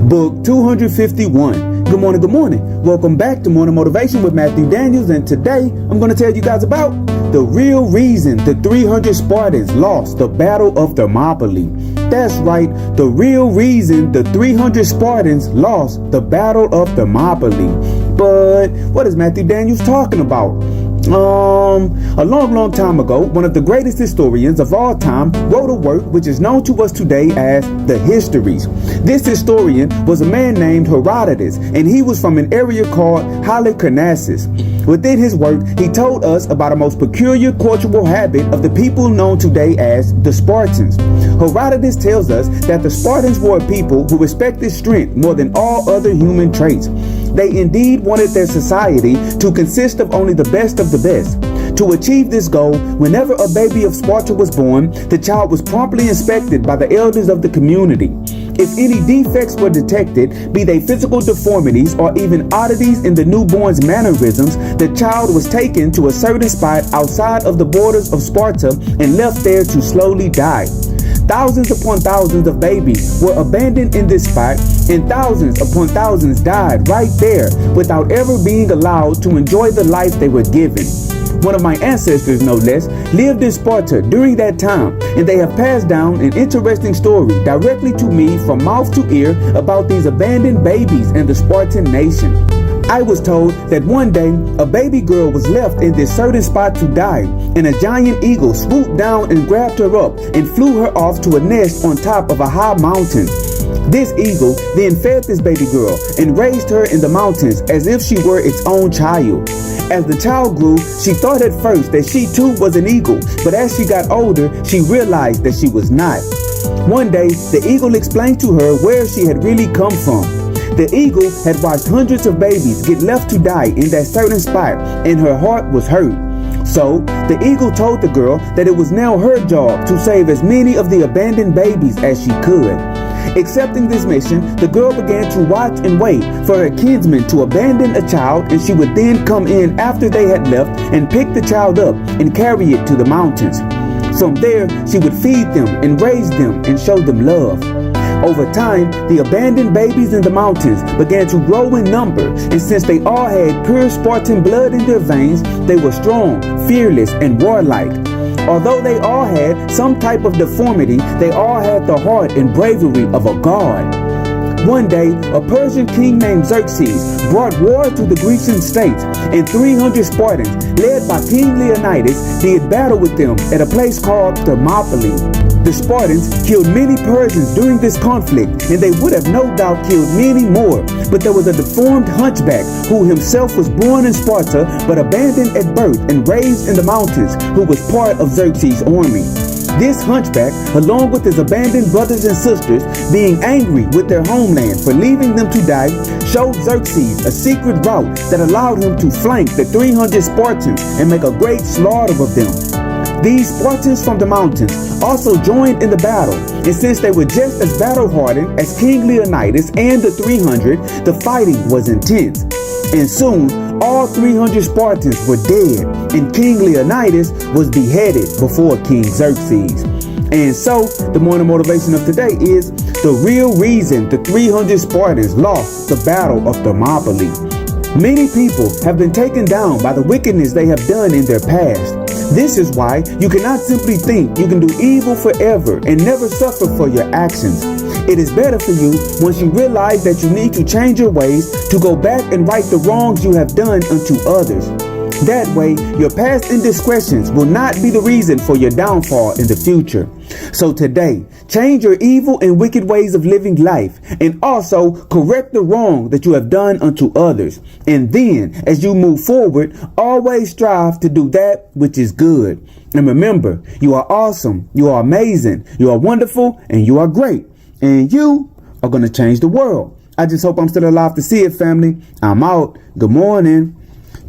Book 251. Good morning, good morning. Welcome back to Morning Motivation with Matthew Daniels, and today I'm going to tell you guys about the real reason the 300 Spartans lost the Battle of Thermopylae. That's right, the real reason the 300 Spartans lost the Battle of Thermopylae. But what is Matthew Daniels talking about? A long time ago, one of the greatest historians of all time wrote a work which is known to us today as the Histories. This historian was a man named Herodotus, and he was from an area called Halicarnassus. Within his work, he told us about a most peculiar cultural habit of the people known today as the Spartans. Herodotus tells us that the Spartans were a people who respected strength more than all other human traits. They indeed wanted their society to consist of only the best of the best. To achieve this goal, whenever a baby of Sparta was born, the child was promptly inspected by the elders of the community. If any defects were detected, be they physical deformities or even oddities in the newborn's mannerisms, the child was taken to a certain spot outside of the borders of Sparta and left there to slowly die. Thousands upon thousands of babies were abandoned in this spot, and thousands upon thousands died right there without ever being allowed to enjoy the life they were given. One of my ancestors, no less, lived in Sparta during that time, and they have passed down an interesting story directly to me from mouth to ear about these abandoned babies and the Spartan nation. I was told that one day a baby girl was left in this certain spot to die, and a giant eagle swooped down and grabbed her up and flew her off to a nest on top of a high mountain. This eagle then fed this baby girl and raised her in the mountains as if she were its own child. As the child grew, she thought at first that she too was an eagle, but as she got older, she realized that she was not. One day, the eagle explained to her where she had really come from. The eagle had watched hundreds of babies get left to die in that certain spot, and her heart was hurt. So, the eagle told the girl that it was now her job to save as many of the abandoned babies as she could. Accepting this mission, the girl began to watch and wait for her kinsmen to abandon a child, and she would then come in after they had left and pick the child up and carry it to the mountains. From there, she would feed them and raise them and show them love. Over time, the abandoned babies in the mountains began to grow in number, and since they all had pure Spartan blood in their veins, they were strong, fearless, and warlike. Although they all had some type of deformity, they all had the heart and bravery of a god. One day, a Persian king named Xerxes brought war to the Grecian states, and 300 Spartans, led by King Leonidas, did battle with them at a place called Thermopylae. The Spartans killed many Persians during this conflict, and they would have no doubt killed many more, but there was a deformed hunchback who himself was born in Sparta but abandoned at birth and raised in the mountains, who was part of Xerxes' army. This hunchback, along with his abandoned brothers and sisters, being angry with their homeland for leaving them to die, showed Xerxes a secret route that allowed him to flank the 300 Spartans and make a great slaughter of them. These Spartans from the mountains also joined in the battle, and since they were just as battle-hardened as King Leonidas and the 300, the fighting was intense. And soon, all 300 Spartans were dead, and King Leonidas was beheaded before King Xerxes. And so, the morning motivation of today is the real reason the 300 Spartans lost the Battle of Thermopylae. Many people have been taken down by the wickedness they have done in their past. This is why you cannot simply think you can do evil forever and never suffer for your actions. It is better for you, once you realize that you need to change your ways, to go back and right the wrongs you have done unto others. That way, your past indiscretions will not be the reason for your downfall in the future. So today, change your evil and wicked ways of living life, and also correct the wrong that you have done unto others. And then, as you move forward, always strive to do that which is good. And remember, you are awesome, you are amazing, you are wonderful, and you are great. And you are going to change the world. I just hope I'm still alive to see it, family. I'm out. Good morning.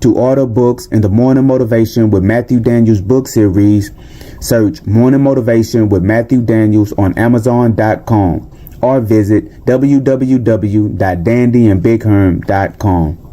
To order books in the Morning Motivation with Matthew Daniels book series, search Morning Motivation with Matthew Daniels on Amazon.com or visit www.dandyandbigherm.com.